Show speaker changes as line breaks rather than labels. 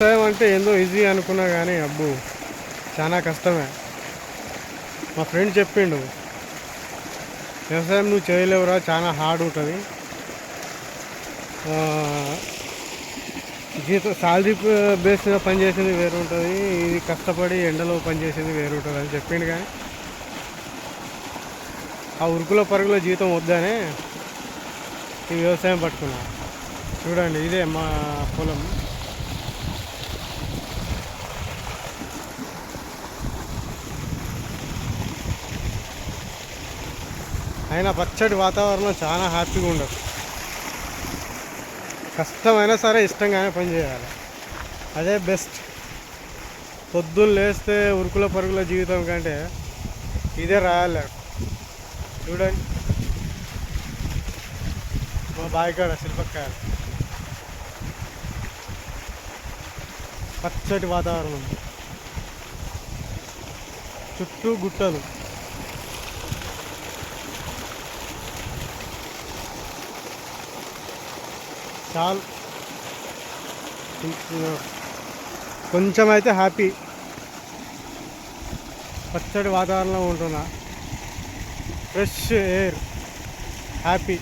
వ్యవసాయం అంటే ఏందో ఈజీ అనుకున్నా కానీ అబ్బు చాలా కష్టమే. మా ఫ్రెండ్ చెప్పిండు, వ్యవసాయం నువ్వు చేయలేవురా, చాలా హార్డ్ ఉంటుంది, జీతం సాలరీ బేస్ మీద పనిచేసేది వేరు ఉంటుంది, ఇది కష్టపడి ఎండలో పనిచేసేది వేరు ఉంటుంది అని చెప్పిండు. కానీ ఆ ఉరుకుల పరుగుల జీతం వద్దనే ఈ వ్యవసాయం పట్టుకున్నా. చూడండి, ఇదే మా పొలం. అయినా పచ్చడి వాతావరణం చాలా హ్యాపీగా ఉండదు. కష్టమైనా సరే ఇష్టంగానే పని చేయాలి, అదే బెస్ట్. పొద్దున్న లేస్తే ఉరుకుల పరుగుల జీవితం కంటే ఇదే రాయాలి. చూడండి మా బాయికాడ శిల్పకాయలు, పచ్చటి వాతావరణం, చుట్టూ గుట్టలు. చాలు, కొంచెం అయితే హ్యాపీ. పచ్చడి వాతావరణంలో ఉంటున్నా, ఫ్రెష్ ఎయిర్, హ్యాపీ.